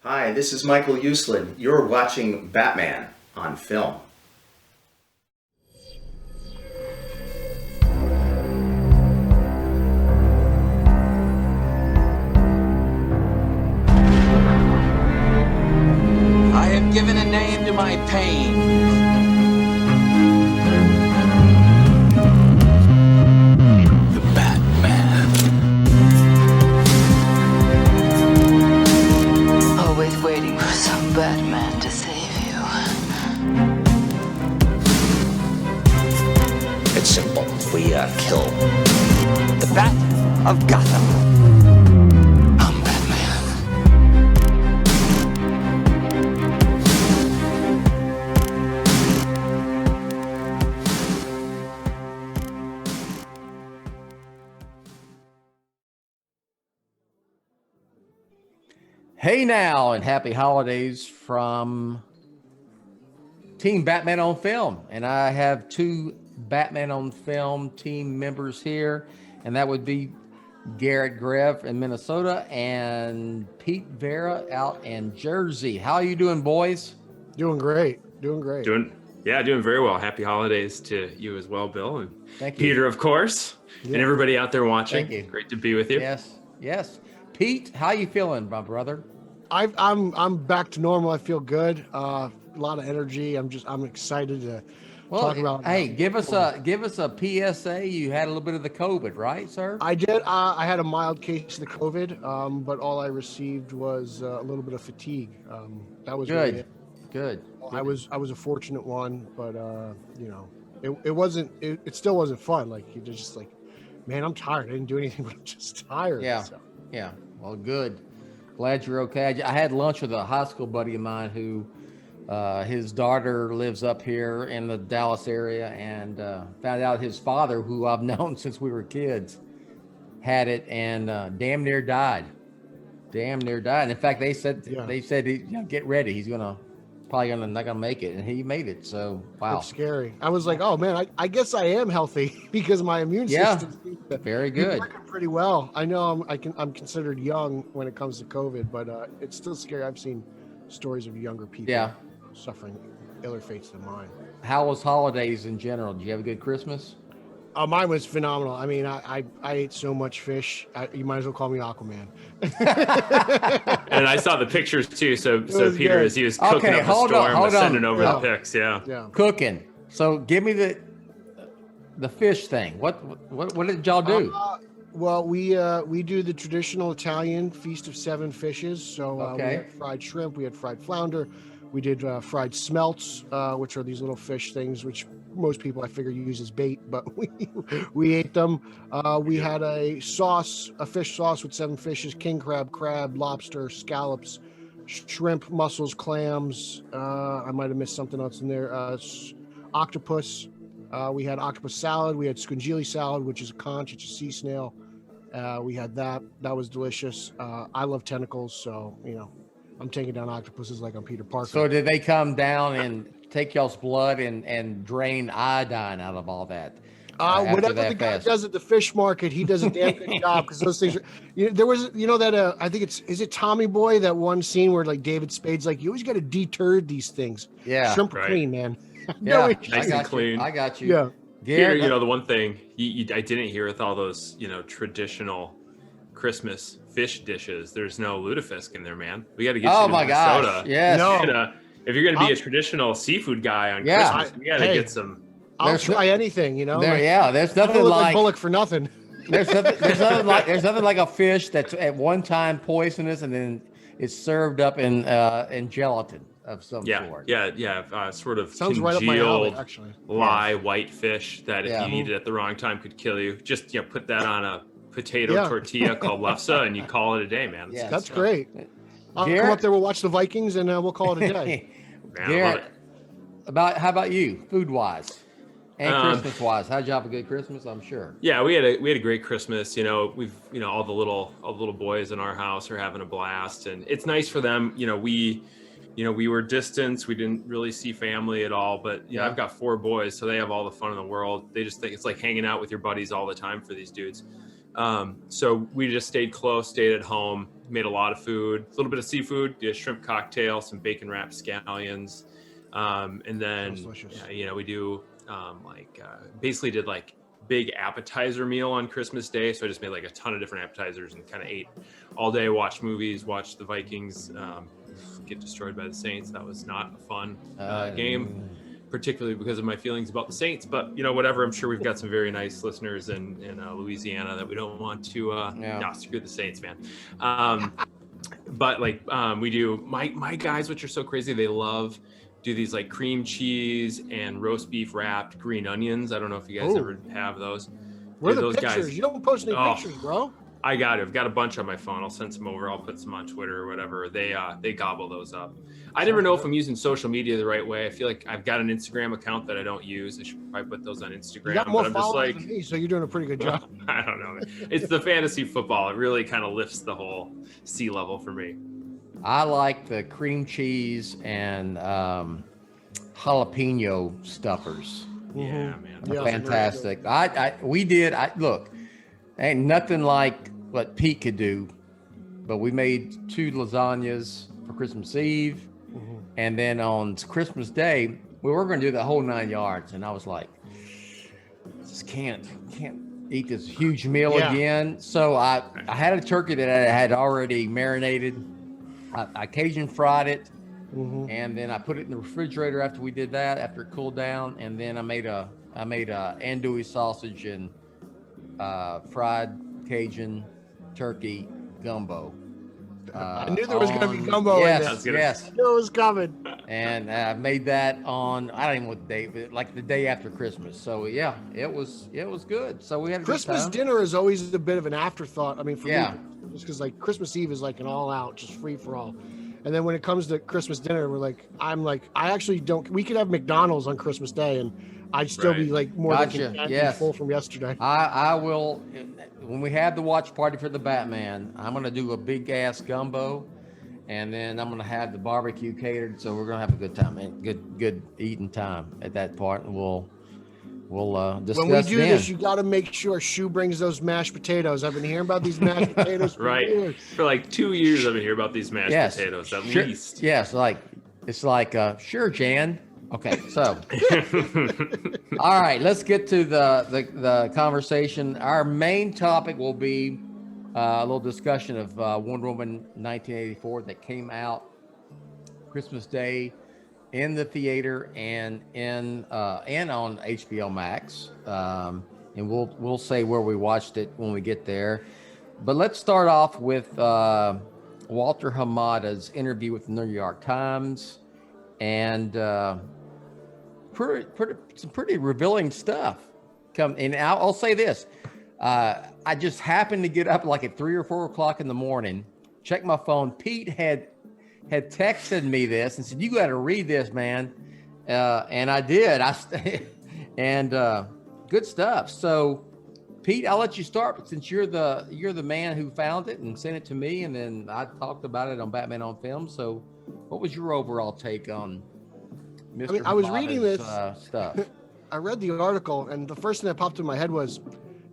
Hi, this is Michael Uslan. You're watching Batman on film. I have given a name to my pain. The Batman. Always waiting for some Batman to save you. It's simple. We kill the Bat of Gotham. I'm Batman. Hey now, and happy holidays from Team Batman on Film. And I have two Batman on Film team members here, and that would be Garret Grev in Minnesota and Pete Verra out in Jersey. How are you doing, boys? Doing great. Doing Doing very well. Happy holidays to you as well, Bill, and Thank you. Peter, of course, and everybody out there watching. Thank you. Great to be with you. Yes. Pete, how you feeling, my brother? I'm back to normal. I feel good. A lot of energy. I'm excited to talk about. Hey, give us a PSA. You had a little bit of the COVID, right, sir? I did. I had a mild case of the COVID, but all I received was a little bit of fatigue. That was Good. Really it. Good. I was a fortunate one, but it wasn't. It still wasn't fun. Like you're just like, man, I'm tired. I didn't do anything, but I'm just tired. Yeah. So. Yeah. Well, good. Glad you're okay. I had lunch with a high school buddy of mine who his daughter lives up here in the Dallas area, and found out his father, who I've known since we were kids, had it and damn near died. And in fact, they said get ready. He's probably not gonna make it, and he made it. So wow, It's scary. I was like, oh man, I guess I am healthy because my immune system very good. working pretty well. I know I'm considered young when it comes to COVID, but it's still scary. I've seen stories of younger people suffering iller fates than mine. How was holidays in general? Did you have a good Christmas? Mine was phenomenal. I mean, I ate so much fish. You might as well call me Aquaman. And I saw the pictures too. So Peter, good. as he was cooking up a storm, was sending over the pics. Yeah. Cooking. So give me the fish thing. What did y'all do? Well, we do the traditional Italian feast of 7 fishes. So we had fried shrimp, we had fried flounder, we did fried smelts, which are these little fish things, which most people I figure use as bait, but we ate them. We had a fish sauce with 7 fishes: king crab, lobster, scallops, shrimp, mussels, clams. I might have missed something else in there. Octopus. We had octopus salad. We had scungili salad, which is a conch, it's a sea snail. We had that. That was delicious. I love tentacles, so I'm taking down octopuses like I'm Peter Parker. So did they come down and take y'all's blood and drain iodine out of all that? Whatever the guy does at the fish market, he does a damn good job, because those things are. There was, that I think is it Tommy Boy, that one scene where like David Spade's like, you always got to deturd these things. Yeah, shrimp are clean, man. Yeah, nice and clean. I got you. Yeah. Peter, the one thing I didn't hear with all those, traditional Christmas fish dishes, there's no lutefisk in there, man. We got to get you to Minnesota. Gosh, yes. If you're going to be a traditional seafood guy on Christmas, we got to get some. I'll try anything, There's nothing like Bullock for nothing. There's nothing like a fish that's at one time poisonous and then it's served up in gelatin of some sort. Sort of sounds right up my alley, actually. White fish that if you eat it at the wrong time could kill you. Just put that on a potato tortilla called lefse and you call it a day, man. That's great. I'll come up there, we'll watch the Vikings, and we'll call it a day. Man, Garret, how about you, food wise and Christmas wise? How'd you have a good Christmas? I'm sure. Yeah, we had a great Christmas. We've all the little boys in our house are having a blast, and it's nice for them. We were distanced. We didn't really see family at all, but I've got 4 boys, so they have all the fun in the world. They just think it's like hanging out with your buddies all the time for these dudes. So we just stayed close, stayed at home, made a lot of food, a little bit of seafood, did a shrimp cocktail, some bacon wrapped scallions. And then, we do basically did like big appetizer meal on Christmas Day. So I just made like a ton of different appetizers and kind of ate all day, watched movies, watched the Vikings get destroyed by the Saints. That was not a fun game, particularly because of my feelings about the Saints. But, whatever, I'm sure we've got some very nice listeners in Louisiana that we don't want to screw the Saints, man. But we do, my guys, which are so crazy, they do these like cream cheese and roast beef wrapped green onions. I don't know if you guys ever have those. Where are the those pictures? guys, you don't post any pictures, bro. I've got a bunch on my phone. I'll send some over. I'll put some on Twitter or whatever. They gobble those up. I never know if I'm using social media the right way. I feel like I've got an Instagram account that I don't use. I should probably put those on Instagram. You got more but I'm just followers like, than me, so you're doing a pretty good job. I don't know. It's the fantasy football. It really kind of lifts the whole sea level for me. I like the cream cheese and jalapeno stuffers. Yeah, man. Yeah, Fantastic. Look, ain't nothing like what Pete could do, but we made 2 lasagnas for Christmas Eve. And then on Christmas Day, we were going to do the whole 9 yards. And I was like, just can't eat this huge meal again. So I had a turkey that I had already marinated. I Cajun fried it. And then I put it in the refrigerator after we did that, after it cooled down. And then I made a andouille sausage and fried Cajun turkey gumbo. I knew there was going to be gumbo in this. Yes. I knew it was coming. And I made that on, I don't even know what the day, but like the day after Christmas. So yeah, it was good. So we had a Christmas good time. dinner is always a bit of an afterthought. I mean, for me, just because like Christmas Eve is like an all out, just free for all. And then when it comes to Christmas dinner, I actually don't, we could have McDonald's on Christmas Day and I'd still be like more than content and full from yesterday. I will, when we have the watch party for the Batman, I'm going to do a big ass gumbo and then I'm going to have the barbecue catered. So we're going to have a good time, man. Good eating time at that part. And we'll discuss when we do this, you got to make sure Shu brings those mashed potatoes. I've been hearing about these mashed potatoes for years. For like 2 years, I've been hearing about these mashed potatoes at least. Yes, it's like sure, Jan. Okay, so all right, let's get to the conversation. Our main topic will be a little discussion of Wonder Woman 1984 that came out Christmas Day in the theater and on HBO Max, and we'll say where we watched it when we get there. But let's start off with Walter Hamada's interview with the New York Times, and some pretty revealing stuff. And I'll say this: I just happened to get up like at 3 or 4 o'clock in the morning, check my phone. Pete had texted me this and said, "You got to read this, man," and I did. And good stuff. So, Pete, I'll let you start, but since you're the man who found it and sent it to me, and then I talked about it on Batman on Film. So, what was your overall take on Mr. I was reading this stuff? I read the article, and the first thing that popped in my head was,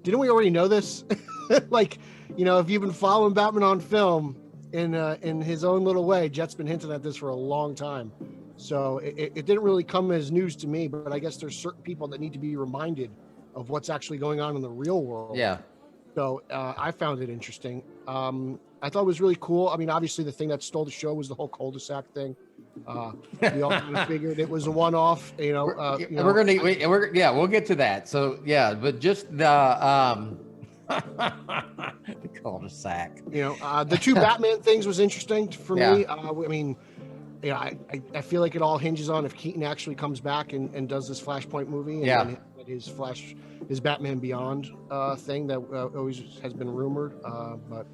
didn't we already know this? If you've been following Batman on Film in his own little way, Jett's been hinting at this for a long time. So it didn't really come as news to me, but I guess there's certain people that need to be reminded of what's actually going on in the real world. Yeah. So I found it interesting. I thought it was really cool. I mean, obviously the thing that stole the show was the whole cul-de-sac thing. We all figured it was a one-off. We'll get to that. So yeah, but just the cul-de-sac. The 2 Batman things was interesting for me. I feel like it all hinges on if Keaton actually comes back and does this Flashpoint movie. And his Batman Beyond thing that always has been rumored. But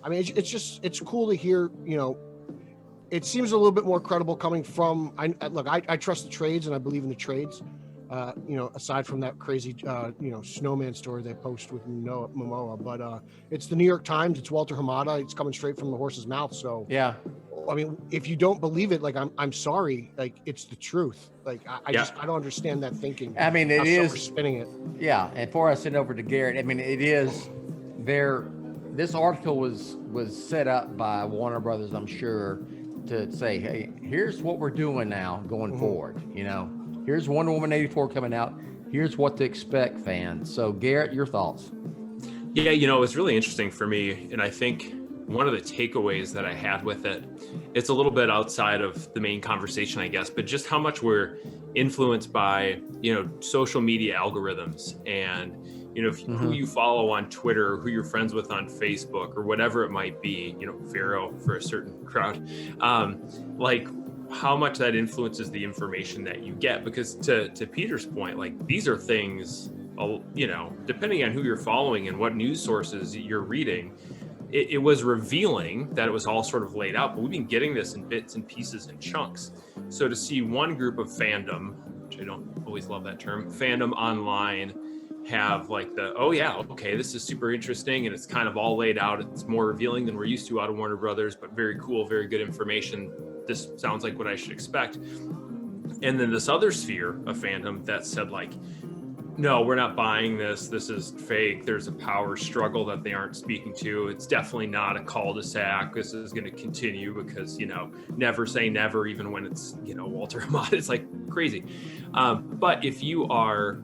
I mean, it's cool to hear. It seems a little bit more credible coming from. I trust the trades and I believe in the trades. Aside from that crazy, snowman story they post with Momoa, but it's the New York Times. It's Walter Hamada. It's coming straight from the horse's mouth. So yeah, I mean, if you don't believe it, I'm sorry. It's the truth. I don't understand that thinking. I mean, it is spinning it. Yeah, and before I send over to Garret, I mean, it is this article was set up by Warner Brothers, I'm sure, to say, hey, here's what we're doing now going forward. You know, here's Wonder Woman 84 coming out. Here's what to expect, fans. So, Garret, your thoughts? Yeah, you know, it was really interesting for me, and I think one of the takeaways that I had with it, it's a little bit outside of the main conversation, I guess, but just how much we're influenced by, you know, social media algorithms and, you know, who you follow on Twitter, who you're friends with on Facebook, or whatever it might be, you know, Verra for a certain crowd, like how much that influences the information that you get. Because to Peter's point, like these are things, you know, depending on who you're following and what news sources you're reading, it was revealing that it was all sort of laid out, but we've been getting this in bits and pieces and chunks. So to see one group of fandom, which I don't always love that term, fandom online, have like the, oh yeah, okay, this is super interesting and it's kind of all laid out. It's more revealing than we're used to out of Warner Brothers, but very cool, very good information. This sounds like what I should expect. And then this other sphere of fandom that said like, no, we're not buying this. This is fake. There's a power struggle that they aren't speaking to. It's definitely not a cul-de-sac. This is going to continue because, you know, never say never, even when it's, you know, Walter Hamada. It's like crazy. But if you are,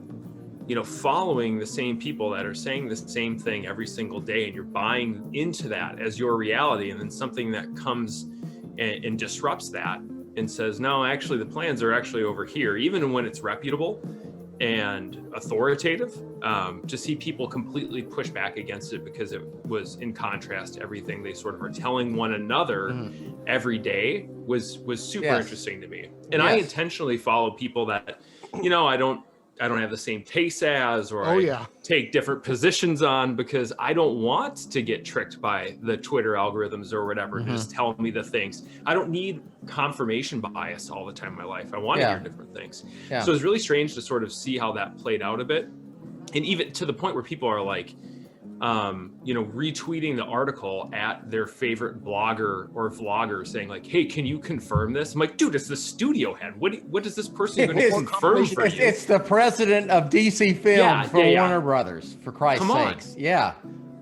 you know, following the same people that are saying the same thing every single day and you're buying into that as your reality, and then something that comes and disrupts that and says, no, actually the plans are actually over here, even when it's reputable and authoritative, to see people completely push back against it because it was in contrast to everything they sort of are telling one another every day was super interesting to me. And I intentionally follow people that, you know, I don't have the same taste as, or I take different positions on, because I don't want to get tricked by the Twitter algorithms or whatever, just tell me the things. I don't need confirmation bias all the time in my life. I want to hear different things. So it's really strange to sort of see how that played out a bit. And even to the point where people are like, you know, retweeting the article at their favorite blogger or vlogger saying like, hey, can you confirm this? I'm like, dude, it's the studio head. What is this person going to confirm for you? It's the president of DC Film for Warner Brothers, for Christ's sakes.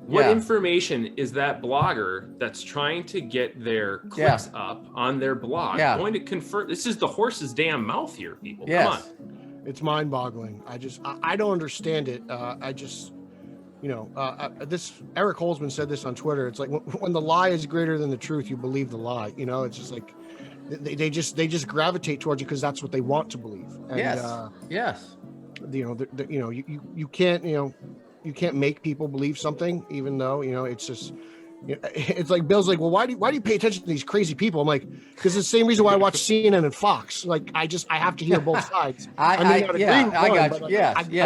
What information is that blogger that's trying to get their clicks up on their blog going to confirm? This is the horse's damn mouth here, people. Come on. It's mind-boggling. I don't understand it. You know, this Eric Holzman said this on Twitter. It's like when the lie is greater than the truth, you believe the lie. You know, it's just like they just gravitate towards it because that's what they want to believe. And, you know, you can't make people believe something, even though, you know, it's just, it's like Bill's like, well, why do you pay attention to these crazy people? I'm like, because it's the same reason why I watch CNN and Fox. Like I have to hear both sides. I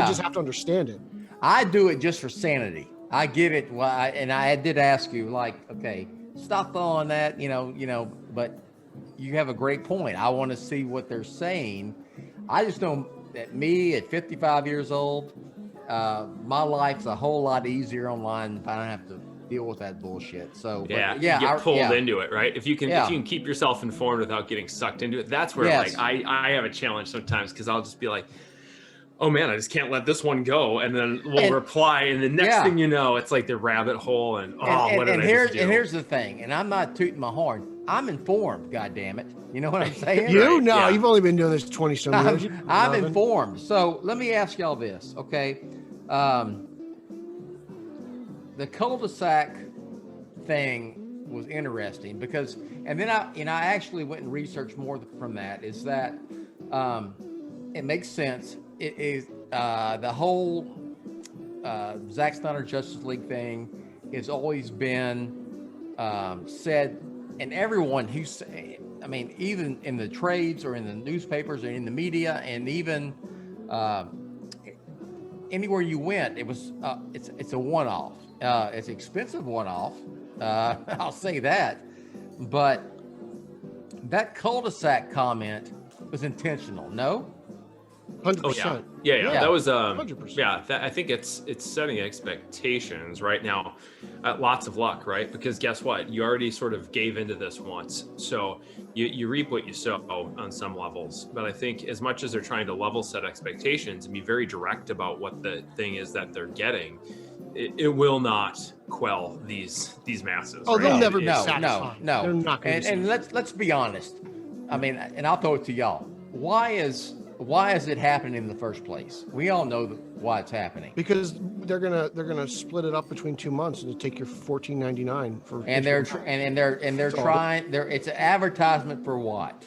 just have to understand it. I do it just for sanity. I get it. Well, and I did ask you, like, okay, stop throwing that, you know, but you have a great point. I want to see what they're saying. I just know that me at 55 years old, my life's a whole lot easier online if I don't have to deal with that bullshit. So you get pulled into it, right? If you can keep yourself informed without getting sucked into it, that's where like I have a challenge sometimes, because I'll just be like, oh man, I just can't let this one go. And then we'll reply. And the next thing you know, it's like the rabbit hole. And what did I just do? And here's the thing, and I'm not tooting my horn. I'm informed, goddammit. You know what I'm saying? You've only been doing this 20-some years. I'm informed. So let me ask y'all this, okay? The cul-de-sac thing was interesting because, and then I actually went and researched more from that, is that it makes sense. It is the whole Zack Snyder Justice League thing has always been said, and everyone who's, I mean, even in the trades or in the newspapers or in the media, and even anywhere you went, it was it's a one-off. It's an expensive one-off. I'll say that, but that cul-de-sac comment was intentional. No. 100%. Yeah. That was 100%. Yeah, I think it's setting expectations right now. Lots of luck, right? Because guess what? You already sort of gave into this once, so you reap what you sow on some levels. But I think as much as they're trying to level set expectations and be very direct about what the thing is that they're getting, it will not quell these masses. Oh, right? they'll never be no, satisfied. no. They're not going to. And let's be honest. I mean, and I'll throw it to y'all. Why is it happening in the first place? We all know why it's happening. Because they're gonna split it up between 2 months and take your $14.99 for. And they're trying. It's an advertisement for what?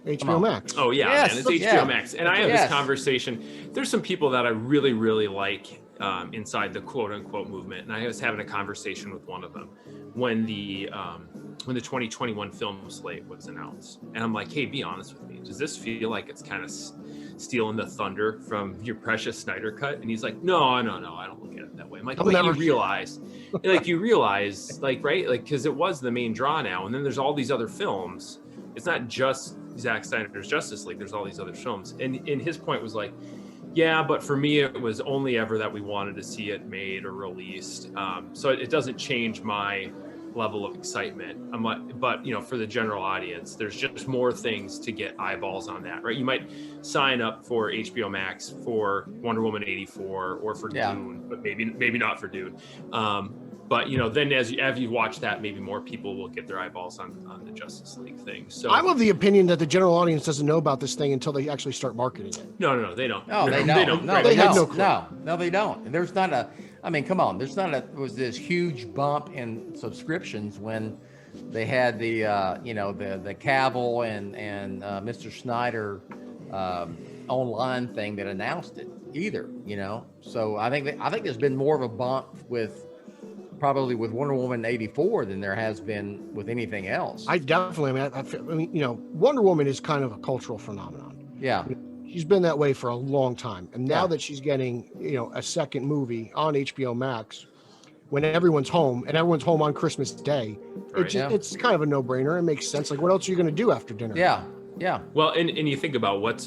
HBO Max. Oh yeah, Yes, man, it's HBO yeah. Max, and I have this conversation. There's some people that I really, really like inside the quote unquote movement, and I was having a conversation with one of them when the 2021 film slate was announced, and I'm like, hey, be honest with me. Does this feel like it's kind of stealing the thunder from your precious Snyder cut? And he's like, no, I don't look at it that way. I'm like, but you realize, like, right, like, because it was the main draw now, and then there's all these other films. It's not just Zack Snyder's Justice League. There's all these other films. And his point was like, yeah, but for me, it was only ever that we wanted to see it made or released. So it doesn't change my level of excitement. I'm like, but for the general audience, there's just more things to get eyeballs on that, right? You might sign up for HBO Max for Wonder Woman 84 or for Dune, but maybe not for Dune. But then as you watch that, maybe more people will get their eyeballs on the Justice League thing. So I'm of the opinion that the general audience doesn't know about this thing until they actually start marketing it. No, they don't. No, they don't. No, They have no, they don't. And there's not a. I mean, come on. There was this huge bump in subscriptions when they had the the Cavill and Mr. Snyder online thing that announced it either. So I think there's been more of a bump with Wonder Woman 84 than there has been with anything else. I mean, Wonder Woman is kind of a cultural phenomenon. Yeah. She's been that way for a long time. And now that she's getting, a second movie on HBO Max when everyone's home on Christmas Day, it's kind of a no-brainer. It makes sense. Like, what else are you going to do after dinner? Yeah. Well, and you think about what's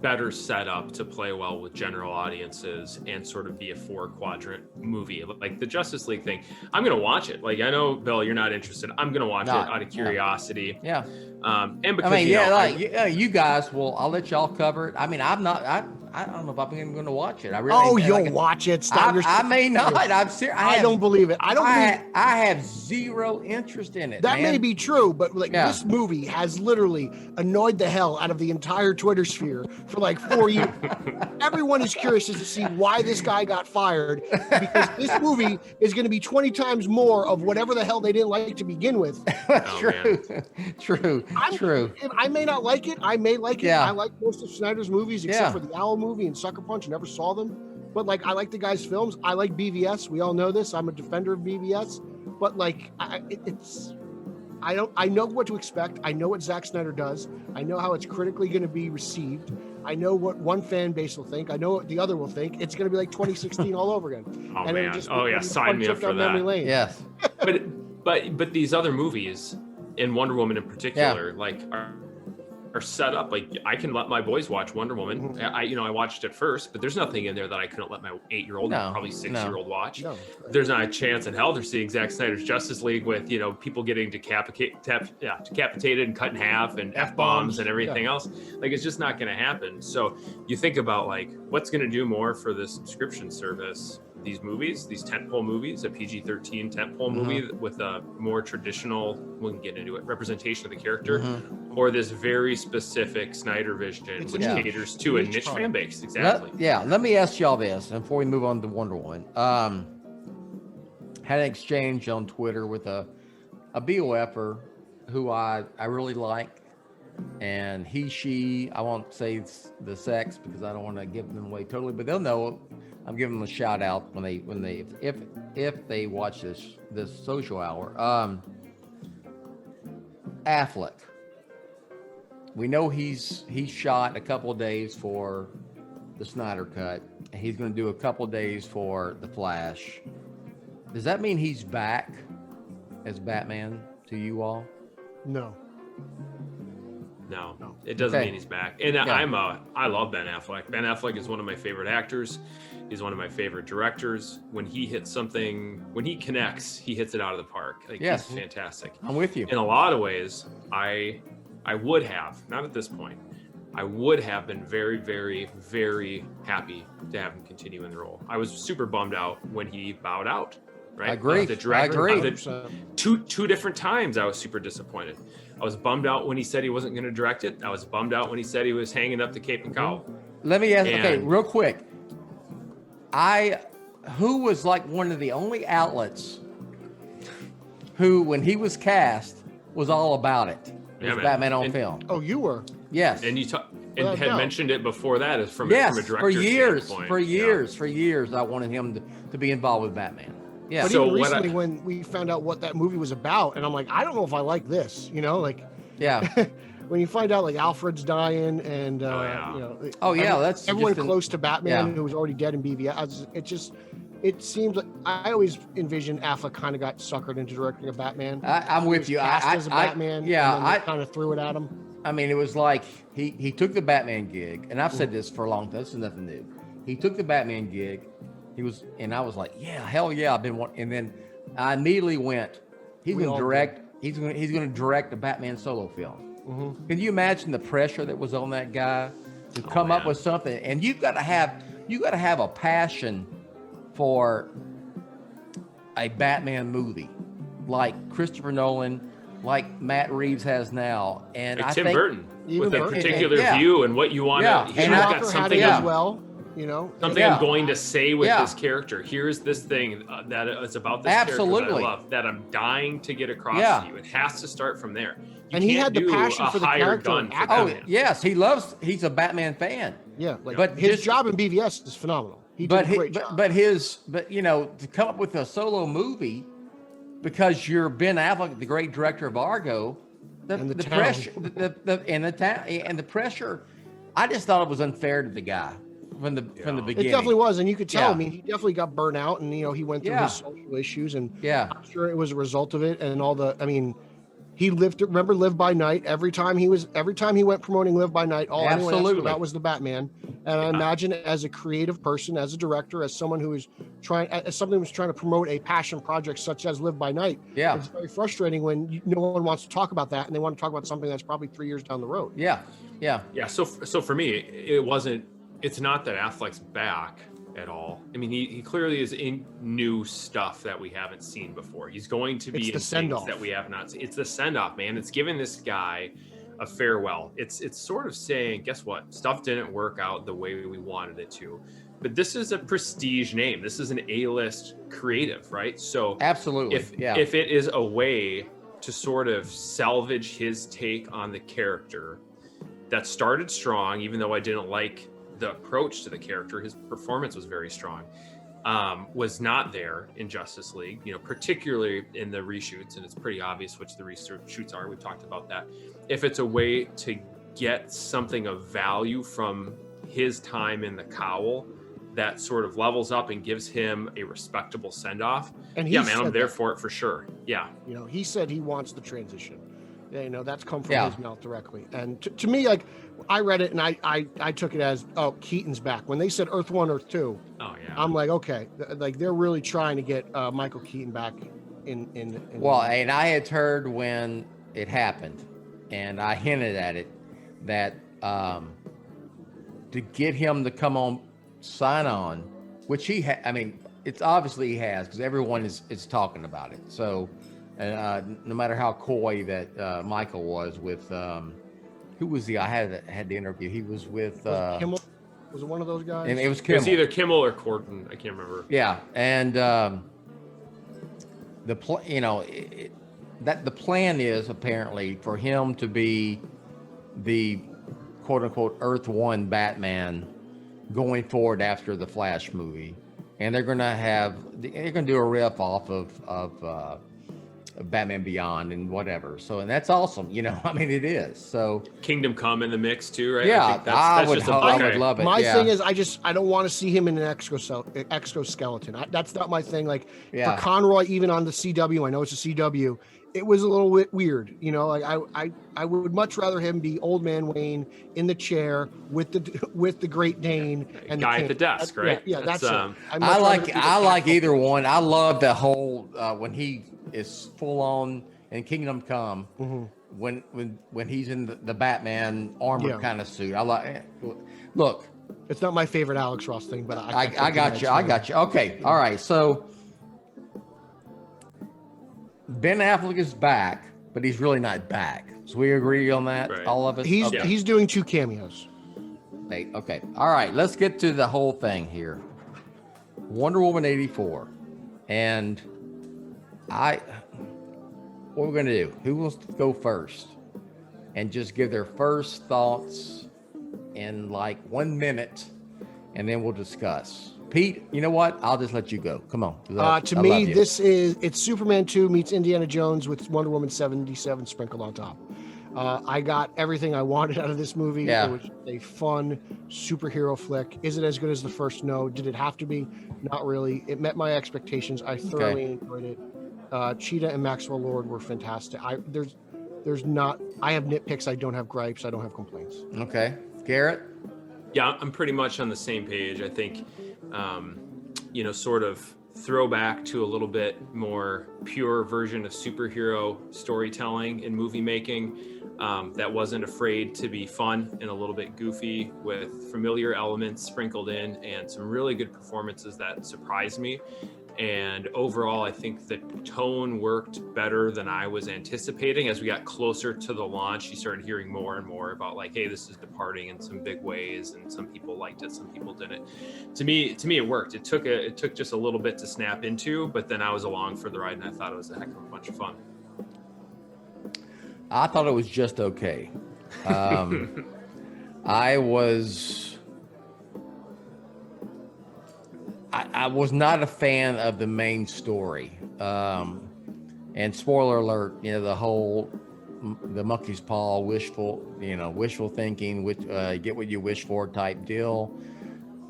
better set up to play well with general audiences and sort of be a 4-quadrant movie like the Justice League thing. I'm gonna watch it. Like, I know, Bill, you're not interested. I'm gonna watch it out of curiosity. Yeah. And because you guys will. I'll let y'all cover it. I mean, I'm not. I don't know if I'm even going to watch it. I really. You'll watch it. I may not. I'm serious. I don't believe it. I have zero interest in it. That may be true, but this movie has literally annoyed the hell out of the entire Twitter sphere for like 4 years. Everyone is curious to see why this guy got fired, because this movie is going to be 20 times more of whatever the hell they didn't like to begin with. True. I may not like it. I may like it. Yeah. I like most of Snyder's movies except for the Owl movie and Sucker Punch. Never saw them, but I like the guy's films. I like BVS. We all know this. I'm a defender of BVS, but I know what to expect. I know what Zack Snyder does. I know how it's critically going to be received. I know what one fan base will think. I know what the other will think. It's going to be like 2016 all over again. Oh, man. Sign me up for that. Yes. But these other movies, and Wonder Woman in particular, are set up. Like, I can let my boys watch Wonder Woman. Mm-hmm. I watched it first, but there's nothing in there that I couldn't let my 8-year-old, probably 6-year-old watch. No. There's not a chance in hell they're seeing Zack Snyder's Justice League with people getting decapitated and cut in half and F-bombs and everything else. Like, it's just not going to happen. So you think about what's going to do more for the subscription service. These movies, these tentpole movies, a PG-13 tentpole movie with a more traditional, we can get into it, representation of the character, or this very specific Snyder vision, which caters to a niche fan base. Exactly. Let me ask y'all this, and before we move on to Wonder Woman. Had an exchange on Twitter with a BOFer who I really like, and she, I won't say the sex because I don't want to give them away totally, but they'll know. I'm giving them a shout out if they watch this social hour. Affleck. We know he's shot a couple of days for the Snyder cut. He's going to do a couple of days for the Flash. Does that mean he's back as Batman to you all? No, it doesn't mean he's back. And I love Ben Affleck. Ben Affleck is one of my favorite actors. He's one of my favorite directors. When he hits something, when he connects, he hits it out of the park. He's fantastic. I'm with you. In a lot of ways, I would have, not at this point, I would have been very, very, very happy to have him continue in the role. I was super bummed out when he bowed out. Right? I agree. The director, I agree. Two different times I was super disappointed. I was bummed out when he said he wasn't going to direct it. I was bummed out when he said he was hanging up the cape and cowl. Let me ask, okay, real quick. Who was like one of the only outlets who, when he was cast, was all about it? It was Batman on film. Oh, you were? Yes. And you had mentioned it before that as from a director for years, standpoint. For years, I wanted him to be involved with Batman. Yeah. But even recently, when we found out what that movie was about, and I'm like, I don't know if I like this, Yeah. When you find out like Alfred's dying and that's everyone close to Batman who was already dead in BVS, it seems like I always envisioned Affleck kind of got suckered into directing a Batman. I'm with you. As a Batman, I kind of threw it at him. I mean, it was like he took the Batman gig, and I've said this for a long time. This is nothing new. He took the Batman gig. I was like, yeah, hell yeah, I've been wanting. And then I immediately went, he's going to direct. He's going to direct a Batman solo film. Mm-hmm. Can you imagine the pressure that was on that guy to come up with something? And you've got to have a passion for a Batman movie, like Christopher Nolan, like Matt Reeves has now, and like I Tim think Burton with a particular view and what you want to. And I've got something as well. Something I'm going to say with this character. Here's this thing that is about this character that I love, that I'm dying to get across to you. It has to start from there. And he had the passion for the character. Yes, he's a Batman fan. Yeah, but his job in BVS is phenomenal. He did a great job. But to come up with a solo movie because you're Ben Affleck, the great director of Argo, the pressure, the pressure. I just thought it was unfair to the guy from the beginning. It definitely was, and you could tell. I mean, he definitely got burnt out, and he went through his social issues, and I'm sure it was a result of it, and all the. I mean, he remember Live by Night. Every time he went promoting Live by Night, all anyone asked about was the Batman. And I imagine as a creative person, as a director, as someone who is trying to promote a passion project such as Live by Night. Yeah, it's very frustrating when no one wants to talk about that, and they want to talk about something that's probably 3 years down the road. Yeah. So for me, it's not that Affleck's back at all. I mean, he clearly is in new stuff that we haven't seen before. He's going to be in things that we have not seen. It's the send-off, man. It's giving this guy a farewell. It's sort of saying, guess what? Stuff didn't work out the way we wanted it to. But this is a prestige name. This is an A-list creative, right? So absolutely, if it is a way to sort of salvage his take on the character that started strong, even though I didn't like the approach to the character, his performance was very strong, was not there in Justice League, particularly in the reshoots, and it's pretty obvious which the reshoots are. We've talked about that. If it's a way to get something of value from his time in the cowl that sort of levels up and gives him a respectable send-off, and I'm there for it for sure. Yeah. He said he wants the transition. That's come from his mouth directly. And to me, like, I read it and I took it as, Keaton's back. When they said Earth 1, Earth 2, I'm like, okay, like they're really trying to get Michael Keaton back in Well, and I had heard when it happened, and I hinted at it, that to get him to come on, sign on, which it's obviously he has, because everyone is talking about it. So, no matter how coy that Michael was with, who was I had the interview. He was with Kimmel. Was it one of those guys? And it was Kimmel. It's either Kimmel or Corden. I can't remember. Yeah, and the plan is apparently for him to be the quote unquote Earth 1 Batman going forward after the Flash movie, and they're gonna do a riff off of Batman Beyond and whatever. So, and that's awesome. It is. So Kingdom Come in the mix too, right? Yeah, I would love it. My thing is, I don't want to see him in an exoskeleton. That's not my thing. Like for Conroy, even on the CW, I know it's a CW, it was a little bit weird. Like I would much rather him be Old Man Wayne in the chair with the Great Dane and guy at the desk, right? Yeah, that's it. I like either one. I love the whole when he is full on in Kingdom Come, when he's in the Batman armor kind of suit. I like. Look, it's not my favorite Alex Ross thing, but I got you. I got you. Okay, all right. So Ben Affleck is back, but he's really not back. So we agree on that, right. All of us. He's doing 2 cameos. Okay. All right. Let's get to the whole thing here. Wonder Woman 84, and what we're gonna do? Who wants to go first, and just give their first thoughts in like 1 minute, and then we'll discuss. Pete, you know what? I'll just let you go. Come on. To me, it's Superman 2 meets Indiana Jones with Wonder Woman 77 sprinkled on top. I got everything I wanted out of this movie. Yeah. It was a fun superhero flick. Is it as good as the first? No. Did it have to be? Not really. It met my expectations. I thoroughly enjoyed it. Cheetah and Maxwell Lord were fantastic. There's not. I have nitpicks. I don't have gripes. I don't have complaints. Okay, Garret. Yeah, I'm pretty much on the same page. I think, sort of throwback to a little bit more pure version of superhero storytelling and movie making that wasn't afraid to be fun and a little bit goofy with familiar elements sprinkled in and some really good performances that surprised me. And overall, I think the tone worked better than I was anticipating. As we got closer to the launch, you started hearing more and more about like, hey, this is departing in some big ways, and some people liked it, some people didn't. To me, it worked. It took just a little bit to snap into, but then I was along for the ride, and I thought it was a heck of a bunch of fun. I thought it was just okay. I was not a fan of the main story. And spoiler alert, the monkey's paw, wishful thinking, get what you wish for type deal.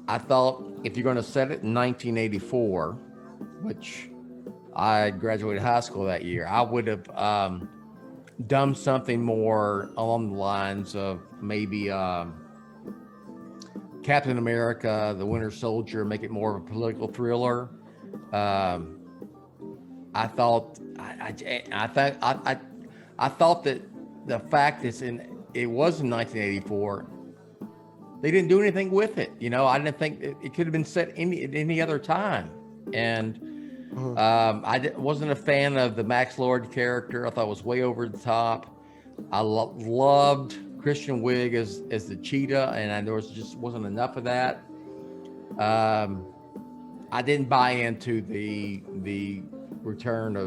I thought if you're going to set it in 1984, which I graduated high school that year, I would have done something more along the lines of maybe Captain America, the Winter Soldier, make it more of a political thriller. I thought that the fact that it was in 1984, they didn't do anything with it. I didn't think it could have been set any other time. And wasn't a fan of the Max Lord character. I thought it was way over the top. I loved Christian Wiig as the cheetah, and there wasn't enough of that. I didn't buy into the return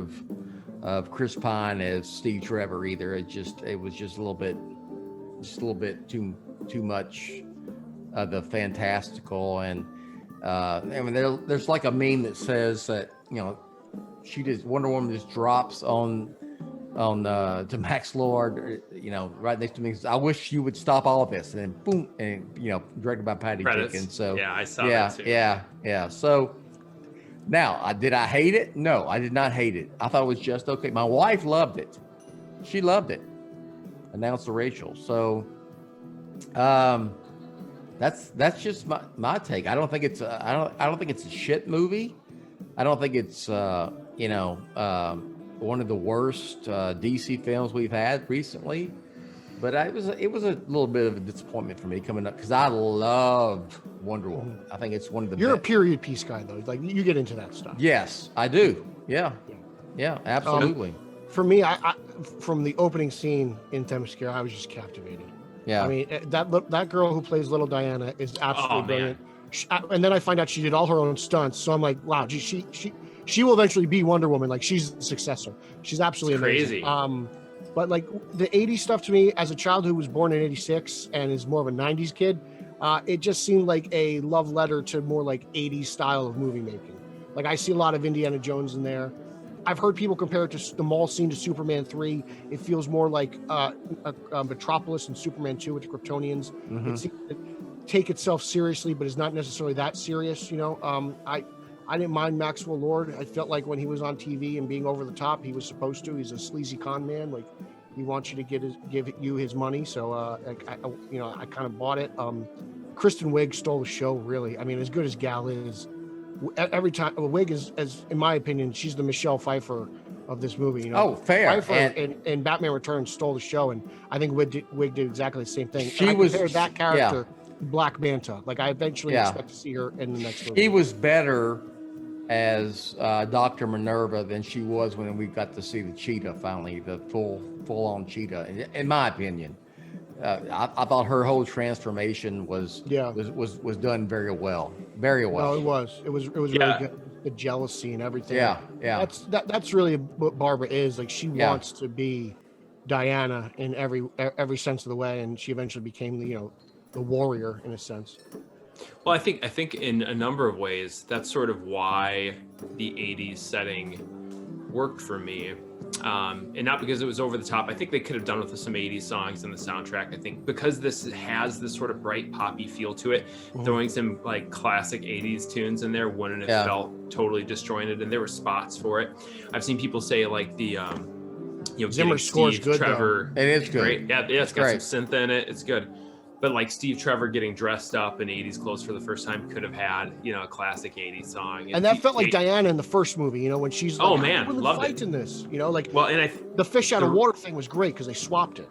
of Chris Pine as Steve Trevor either. It was just a little bit too much of the fantastical. And there's like a meme that says that Wonder Woman just drops on to Max Lord, right next to me. I wish you would stop all of this, and then boom, and directed by Patty Jenkins. So yeah, I saw that too. Yeah. So now, did I hate it? No, I did not hate it. I thought it was just okay. My wife loved it. She loved it. Announced to Rachel. So that's just my take. I don't think it's I don't think it's a shit movie. I don't think it's one of the worst DC films we've had recently, but it was a little bit of a disappointment for me coming up because I love Wonder Woman. I think it's one of the You're best. A period piece guy though, like you get into that stuff. Yes, I do. Yeah, absolutely. For me, I from the opening scene in Themyscira, I was just captivated. Yeah, I mean that girl who plays Little Diana is absolutely brilliant. And then I find out she did all her own stunts, so I'm like, wow, she will eventually be Wonder Woman. Like she's the successor. She's absolutely crazy. But like the 80s stuff to me, as a child who was born in 86 and is more of a 90s kid, it just seemed like a love letter to more like 80s style of movie making. Like I see a lot of Indiana Jones in there. I've heard people compare it to the mall scene to Superman 3. It feels more like Metropolis and Superman 2 with the Kryptonians. Mm-hmm. It seems to take itself seriously, but is not necessarily that serious. I didn't mind Maxwell Lord. I felt like when he was on TV and being over the top, he was supposed to. He's a sleazy con man. Like he wants you to give you his money. So I kind of bought it. Kristen Wiig stole the show, really. I mean, as good as Gal is, every time Wiig is, as in my opinion, she's the Michelle Pfeiffer of this movie. You know, Oh, fair. Pfeiffer and Batman Returns stole the show, and I think Wig did exactly the same thing. She and I was compared that character to Black Manta. Like I eventually expect to see her in the next movie. She was better as Dr. Minerva than she was when we got to see the cheetah finally, the full-on cheetah. In my opinion, I thought her whole transformation was done very well, very well. No, it was really good. The jealousy and everything. Yeah. That's really what Barbara is. Like she wants to be Diana in every sense of the way, and she eventually became the warrior in a sense. Well, I think in a number of ways that's sort of why the 80s setting worked for me. And not because it was over the top. I think they could have done with some 80s songs in the soundtrack. I think because this has this sort of bright poppy feel to it, throwing some like classic 80s tunes in there wouldn't have felt totally disjointed, and there were spots for it. I've seen people say like the Zimmer score's good. Trevor, it is good. Great. Yeah, it's got some synth in it. It's good. But like Steve Trevor getting dressed up in 80s clothes for the first time could have had, a classic 80s song. And that felt like Diana in the first movie, when she's like, oh man, loved it. In this, the fish out of water thing was great because they swapped it.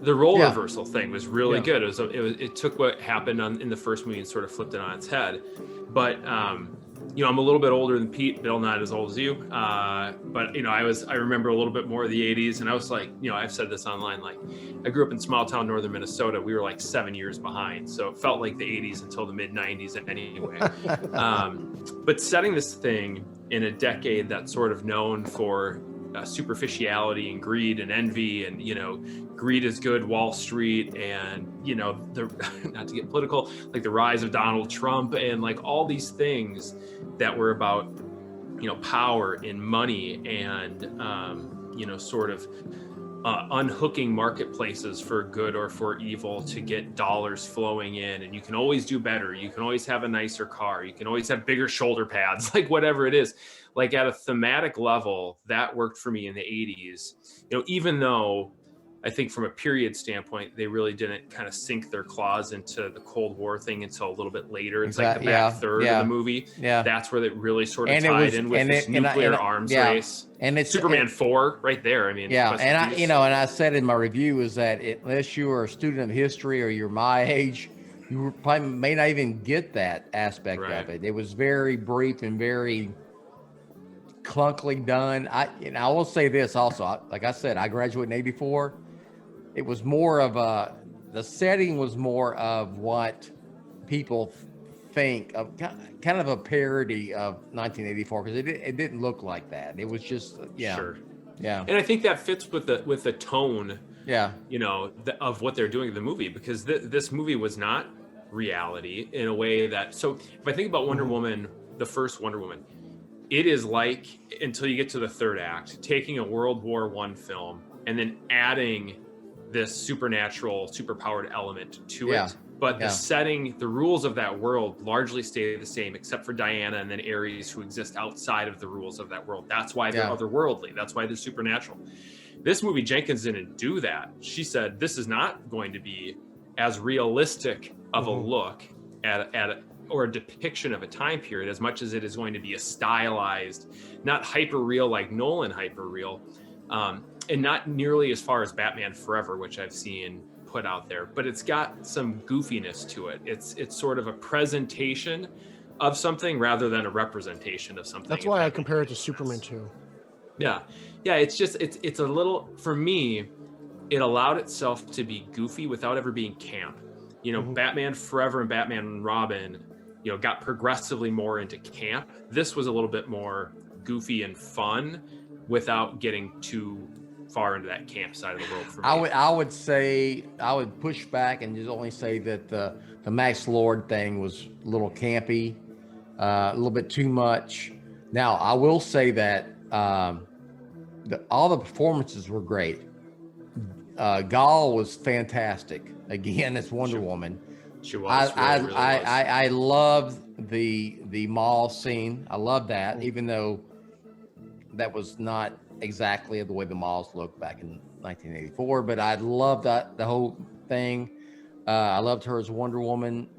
The role reversal thing was really good. It took what happened in the first movie and sort of flipped it on its head. But I'm a little bit older than Pete. Bill, not as old as you. But I remember a little bit more of the 80s, and I was like, I've said this online, like I grew up in small town northern Minnesota. We were like 7 years behind, so it felt like the 80s until the mid 90s anyway. But setting this thing in a decade that's sort of known for superficiality and greed and envy, and greed is good, Wall Street, and not to get political, like the rise of Donald Trump, and like all these things that were about power and money, and sort of unhooking marketplaces for good or for evil to get dollars flowing in. And you can always do better, you can always have a nicer car, you can always have bigger shoulder pads, like whatever it is. Like at a thematic level, that worked for me in the 80s, even though I think from a period standpoint, they really didn't kind of sink their claws into the Cold War thing until a little bit later. It's like the back third of the movie. Yeah. That's where it really sort of tied in with this nuclear arms race. And it's Superman 4 right there. I mean, and I said in my review is that unless you are a student of history or you're my age, you probably may not even get that aspect of it. It was very brief and very clunkily done. I will say this also, like I said, I graduated in 84. It was more of the setting was more of what people think of, kind of a parody of 1984, because it didn't look like that. It was just, Sure. Yeah. And I think that fits with the tone, of what they're doing in the movie, because this movie was not reality in a way that, so if I think about Wonder Woman, the first Wonder Woman, it is like, until you get to the third act, taking a World War I film and then adding this supernatural, superpowered element to it. But the setting, the rules of that world largely stay the same, except for Diana and then Ares, who exist outside of the rules of that world. That's why they're otherworldly. That's why they're supernatural. This movie, Jenkins didn't do that. She said, this is not going to be as realistic of a look at or a depiction of a time period as much as it is going to be a stylized, not hyper real like Nolan hyper real, and not nearly as far as Batman Forever, which I've seen put out there, but it's got some goofiness to it. It's sort of a presentation of something rather than a representation of something. That's why I compare it to Superman 2. Yeah. It's just, it's a little, for me, it allowed itself to be goofy without ever being camp. Batman Forever and Batman and Robin, got progressively more into camp. This was a little bit more goofy and fun without getting too far into that camp side of the world for me. I would say, I would push back and just only say that the Max Lord thing was a little campy, a little bit too much. Now, I will say that all the performances were great. Gal was fantastic. Again, it's Wonder Woman. She was. I loved the mall scene. I love that, even though that was not exactly the way the malls looked back in 1984. But I loved the whole thing. I loved her as Wonder Woman.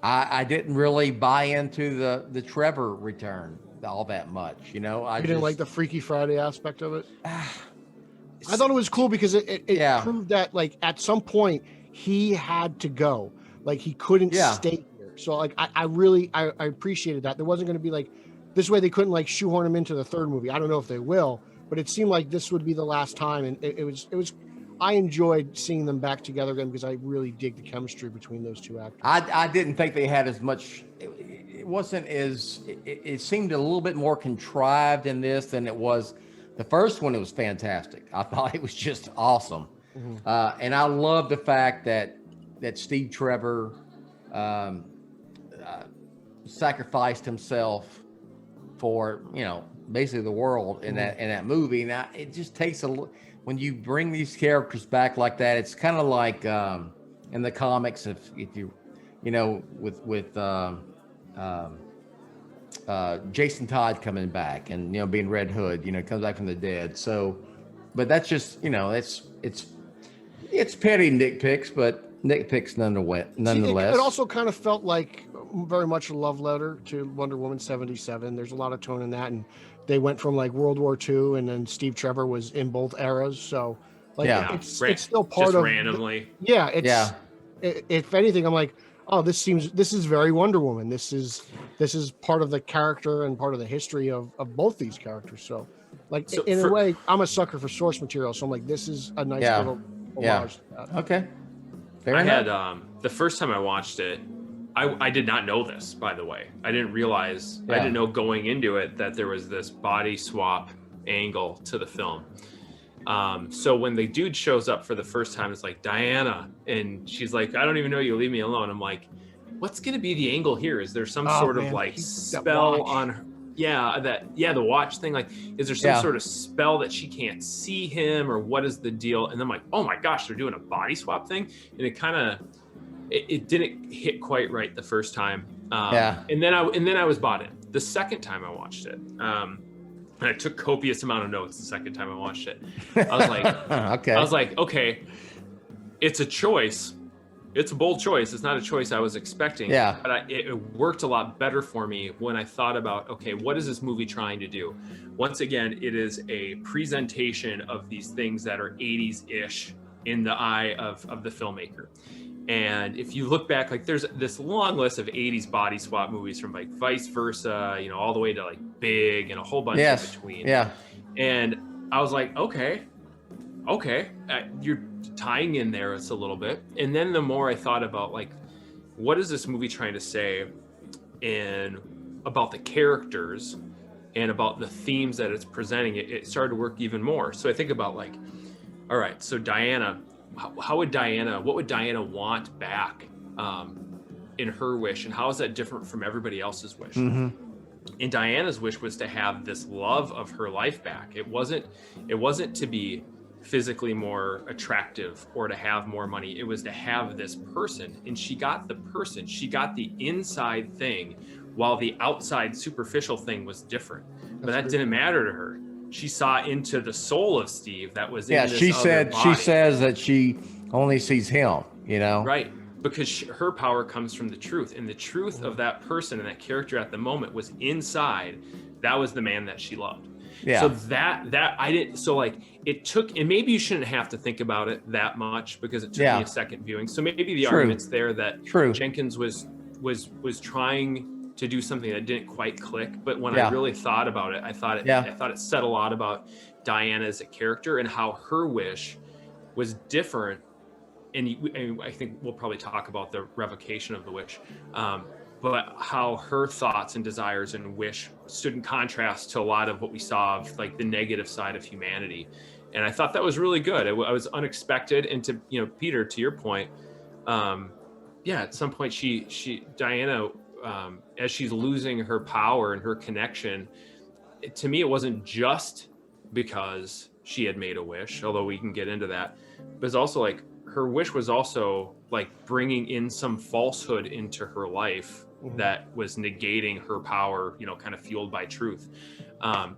I didn't really buy into the Trevor return. all that much. You know, You didn't like the Freaky Friday aspect of it? I thought it was cool because it proved that, like, at some point he had to go. Like, he couldn't stay here. So, like, I really appreciated that. There wasn't going to be, like, this way they couldn't, like, shoehorn him into the third movie. I don't know if they will, but it seemed like this would be the last time. And it was I enjoyed seeing them back together again because I really dig the chemistry between those two actors. I didn't think they had as much. It wasn't as. It seemed a little bit more contrived in this than it was. The first one, it was fantastic. I thought it was just awesome. And I love the fact that Steve Trevor sacrificed himself for, you know, basically the world in that movie. Now, it just takes when you bring these characters back like that, it's kind of like in the comics, if you know, with Jason Todd coming back and, you know, being Red Hood, you know, comes back from the dead. So, but that's just, you know, it's petty nitpicks, but nitpicks nonetheless. It also kind of felt like very much a love letter to Wonder Woman 77. There's a lot of tone in that, and they went from, like, World War II, and then Steve Trevor was in both eras. So, like, it's still part just of randomly. If anything, I'm like, oh, this is very Wonder Woman. This is part of the character and part of the history of both these characters. So, like, in a way, I'm a sucker for source material. So I'm like, this is a nice little homage to that. Okay. I had the first time I watched it, I did not know this, by the way. I didn't realize, I didn't know going into it that there was this body swap angle to the film. So when the dude shows up for the first time, it's like, Diana, and she's like, I don't even know you, leave me alone. I'm like, what's going to be the angle here? Is there some sort of, like, spell on her? The watch thing. Like, is there some sort of spell that she can't see him, or what is the deal? And I'm like, oh my gosh, they're doing a body swap thing. And it kind of, it didn't hit quite right the first time. And then I was bought in. The second time I watched it, and I took copious amount of notes the second time I watched it. I was like, okay, it's a choice. It's a bold choice. It's not a choice I was expecting. But it worked a lot better for me when I thought about, okay, what is this movie trying to do? Once again, it is a presentation of these things that are 80s-ish in the eye of the filmmaker. And if you look back, like, there's this long list of 80s body swap movies, from, like, Vice Versa, you know, all the way to, like, Big, and a whole bunch in between. And I was like, okay, you're tying in there a little bit. And then the more I thought about, like, what is this movie trying to say, and about the characters and about the themes that it's presenting, it started to work even more. So I think about, like, all right, so Diana, what would Diana want back in her wish, and how is that different from everybody else's wish? And Diana's wish was to have this love of her life back. It wasn't to be physically more attractive or to have more money. It was to have this person, and she got the person. She got the inside thing, while the outside superficial thing was different. But that didn't matter to her. She saw into the soul of Steve that was in this she other body. She says that she only sees him, you know? Right, because her power comes from the truth, and the truth of that person and that character at the moment was inside. That was the man that she loved. So that I didn't. So, like, it took, and maybe you shouldn't have to think about it that much because it took me a second viewing. So maybe the argument's there that Jenkins was trying to do something that didn't quite click. But when I really thought about it, I thought it said a lot about Diana as a character and how her wish was different. And I think we'll probably talk about the revocation of the wish, but how her thoughts and desires and wish stood in contrast to a lot of what we saw of, like, the negative side of humanity. And I thought that was really good. It was unexpected. And to, you know, Peter, to your point, at some point Diana, as she's losing her power and her connection, to me, it wasn't just because she had made a wish, although we can get into that, but it's also like her wish was also like bringing in some falsehood into her life that was negating her power, kind of fueled by truth.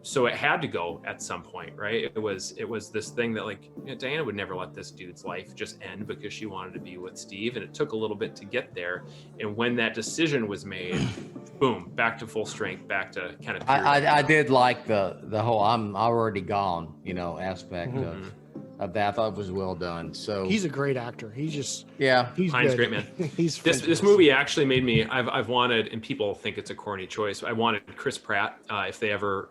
So it had to go at some point, right? It was this thing that like Diana would never let this dude's life just end because she wanted to be with Steve, and it took a little bit to get there. And when that decision was made, boom, back to full strength, back to kind of. I did like the whole "I'm already gone" aspect of that. I thought it was well done. So he's a great actor. He's just he's good. Great, man. He's this movie actually made me. I've wanted, and people think it's a corny choice. I wanted Chris Pratt if they ever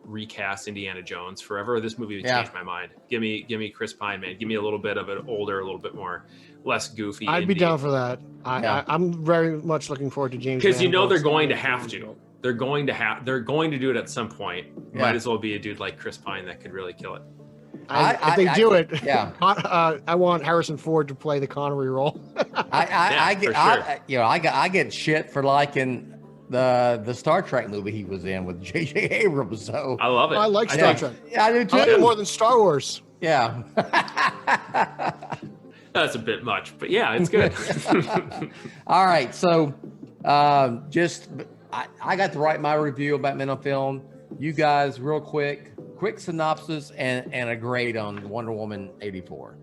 recast Indiana Jones forever. This movie would change my mind. Give me Chris Pine, man. Give me a little bit of an older, a little bit more less goofy. I'd be down for that. I'm very much looking forward to James. Because they're going to have to. They're going to do it at some point. Might as well be a dude like Chris Pine that could really kill it. If they do it, I want Harrison Ford to play the Connery role. I get shit for liking the Star Trek movie he was in with J.J. Abrams. So I love it. I like Star Trek. Yeah, I do too. I like it more than Star Wars. Yeah. That's a bit much, but yeah, it's good. All right, so I got to write my review about Men on Film. You guys, real quick synopsis and a grade on Wonder Woman 84.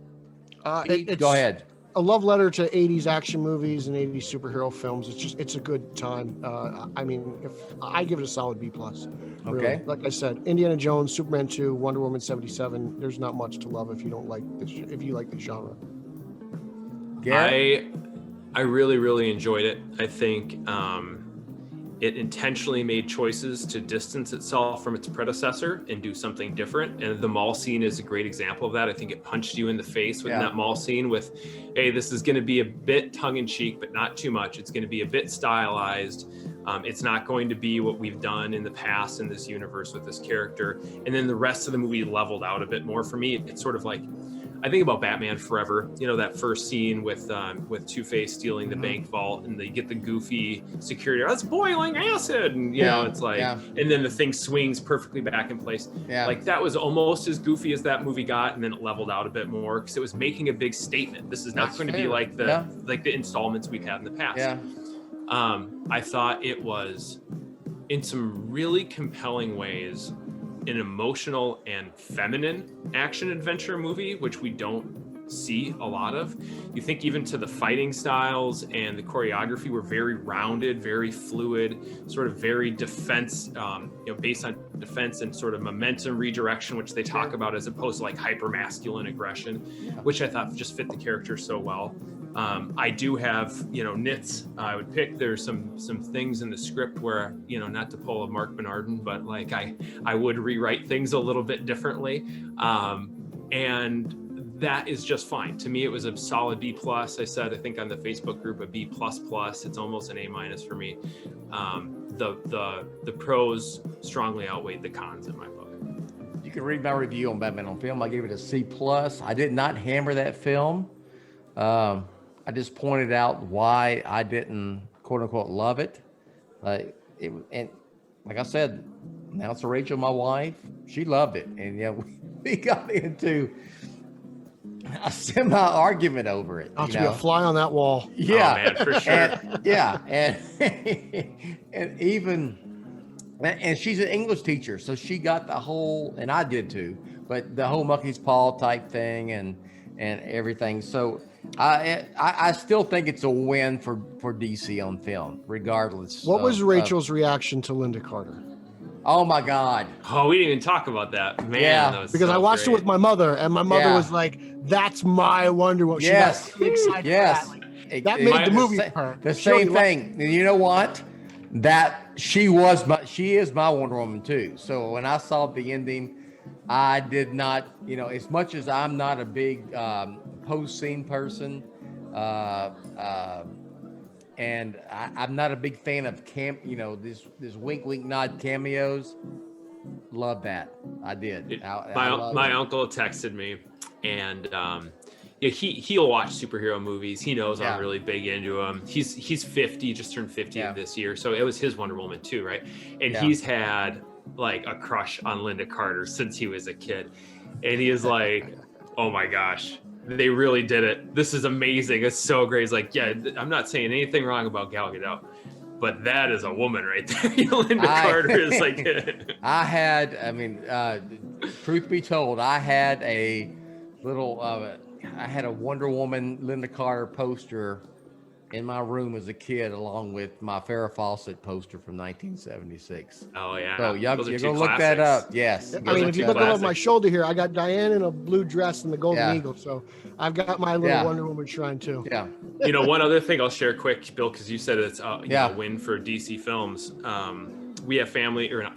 Go ahead. A love letter to 80s action movies and 80s superhero films. It's a good time. I mean, if I give it a solid B+. Really. Okay. Like I said, Indiana Jones, Superman 2, Wonder Woman 77. There's not much to love if you don't like this. If you like the genre. Garret? I really, really enjoyed it. I think it intentionally made choices to distance itself from its predecessor and do something different. And the mall scene is a great example of that. I think it punched you in the face with that mall scene with, hey, this is going to be a bit tongue-in-cheek, but not too much. It's going to be a bit stylized. It's not going to be what we've done in the past in this universe with this character. And then the rest of the movie leveled out a bit more for me. It's sort of like, I think about Batman Forever, that first scene with Two-Face stealing the bank vault, and they get the goofy security, that's boiling acid, and it's like, and then the thing swings perfectly back in place. Like that was almost as goofy as that movie got, and then it leveled out a bit more because it was making a big statement. This is not going to be like the installments we've had in the past. I thought it was, in some really compelling ways, an emotional and feminine action adventure movie, which we don't see a lot of. You think even to the fighting styles and the choreography were very rounded, very fluid, sort of very defense, based on defense and sort of momentum redirection, which they talk about as opposed to like hyper masculine aggression, which I thought just fit the character so well. I do have, nits I would pick. There's some things in the script where, not to pull a Mark Bernardin, but like I would rewrite things a little bit differently. And that is just fine. To me, it was a solid B+. I said, I think on the Facebook group, a B++. It's almost an A- for me. The pros strongly outweighed the cons in my book. You can read my review on Batman on Film. I gave it a C+. I did not hammer that film. I just pointed out why I didn't "quote unquote" love it. And like I said, announcer Rachel, my wife, she loved it, and we got into a semi-argument over it. Not to be a fly on that wall. Yeah, man, for sure. And she's an English teacher, so she got the whole, and I did too, but the whole monkey's paw type thing and everything. So I still think it's a win for DC on film, regardless. What was Rachel's reaction to Linda Carter? Oh my God! Oh, we didn't even talk about that, man. Yeah, that was because so I watched it with my mother, and my mother was like, "That's my Wonder Woman." Yes, she got excited yes. That made the movie for her. The same thing. And you know what? That she is my Wonder Woman too. So when I saw the ending, I did not, as much as I'm not a big post-scene person, and I'm not a big fan of this wink nod cameos. Love that. I did. My uncle texted me, and he'll watch superhero movies. He knows I'm really big into them. He's 50, just turned 50 this year, so it was his Wonder Woman too, right? And he's had like a crush on Linda Carter since he was a kid, and he is like, oh my gosh, they really did it. This is amazing. It's so great. It's like, yeah, I'm not saying anything wrong about Gal Gadot, but that is a woman right there. Linda Carter is like. Truth be told, I had a little, I had a Wonder Woman Linda Carter poster in my room as a kid, along with my Farrah Fawcett poster from 1976. Oh yeah. So you're gonna look that up. Yes. I mean, if you look over my shoulder here, I got Diane in a blue dress and the Golden Eagle. So I've got my little Wonder Woman shrine too. Yeah. One other thing I'll share quick, Bill, because you said it's a win for DC Films. We have family, or not,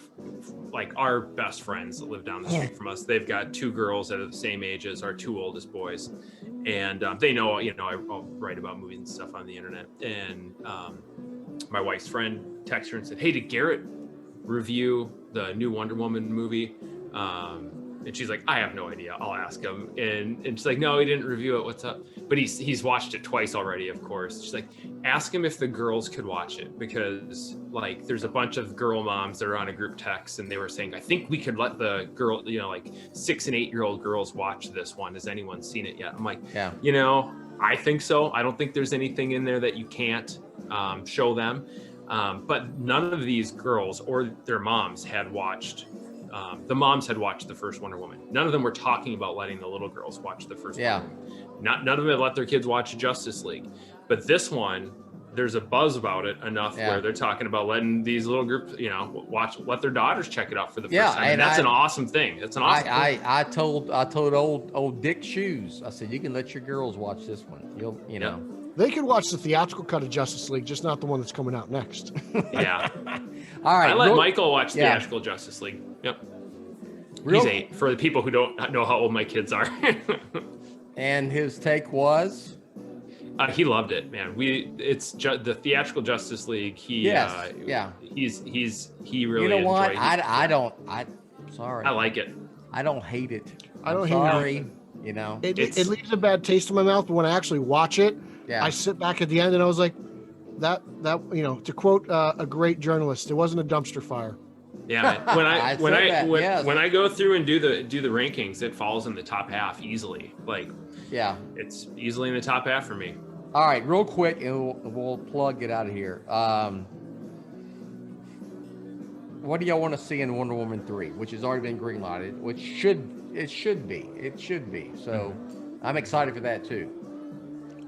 like our best friends that live down the street from us. They've got 2 girls that are the same age as our 2 oldest boys, and they know, I'll write about movies and stuff on the internet. And my wife's friend texted her and said, "Hey, did Garret review the new Wonder Woman movie?" And she's like, "I have no idea. I'll ask him." And she's like, "No, he didn't review it. What's up?" But he's watched it twice already, of course. She's like, "Ask him if the girls could watch it, because like there's a bunch of girl moms that are on a group text, and they were saying, I think we could let the girl, like 6 and 8-year-old girls watch this one. Has anyone seen it yet?" I'm like, yeah, I think so. I don't think there's anything in there that you can't show them. But none of these girls or their moms had watched. The moms had watched the first Wonder Woman. None of them were talking about letting the little girls watch the first Wonder Woman. None of them had let their kids watch Justice League. But this one, there's a buzz about it enough where they're talking about letting these little groups, let their daughters check it out for the first time. And that's an awesome thing. That's an awesome thing. I told old Dick Shoes, I said, you can let your girls watch this one. You'll. They could watch the theatrical cut of Justice League, just not the one that's coming out next. Yeah. All right. I let Michael watch theatrical Justice League. Yep. He's 8, for the people who don't know how old my kids are. And his take was? He loved it, man. It's the theatrical Justice League. He really You know what? Enjoyed sorry. I like it. I don't hate it. I don't hate it. It leaves a bad taste in my mouth, but when I actually watch it, I sit back at the end and I was like, that to quote a great journalist, it wasn't a dumpster fire. Yeah, man. When I go through and do the rankings, it falls in the top half easily. It's easily in the top half for me. All right, real quick, and we'll get out of here. What do y'all want to see in Wonder Woman 3, which has already been greenlighted, which it should be. So I'm excited for that too.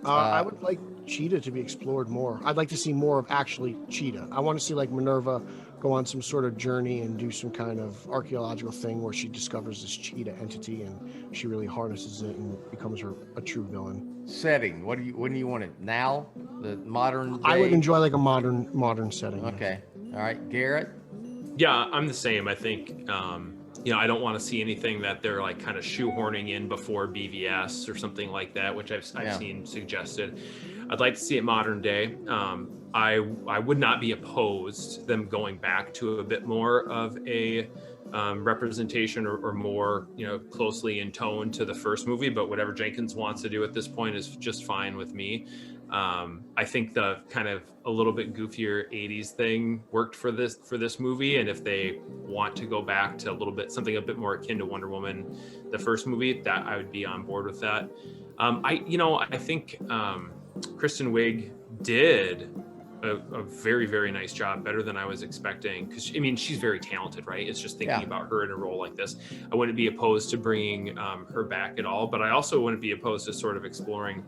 I would like Cheetah to be explored more. I'd like to see more of actually Cheetah. I want to see like Minerva go on some sort of journey and do some kind of archaeological thing where she discovers this cheetah entity and she really harnesses it and becomes a true villain. Setting. When do you want it? Now? The modern day? I would enjoy like a modern setting. Okay. All right. Garret? Yeah, I'm the same. I think I don't want to see anything that they're like kind of shoehorning in before BVS or something like that, which I've seen suggested. I'd like to see it modern day. I would not be opposed them going back to a bit more of a representation or more, closely in tone to the first movie, but whatever Jenkins wants to do at this point is just fine with me. I think the kind of a little bit goofier 80s thing worked for this movie, and if they want to go back to something a bit more akin to Wonder Woman, the first movie, that I would be on board with that. I think Kristen Wiig did a very, very nice job, better than I was expecting, because she's very talented, right? It's just thinking about her in a role like this. I wouldn't be opposed to bringing her back at all, but I also wouldn't be opposed to sort of exploring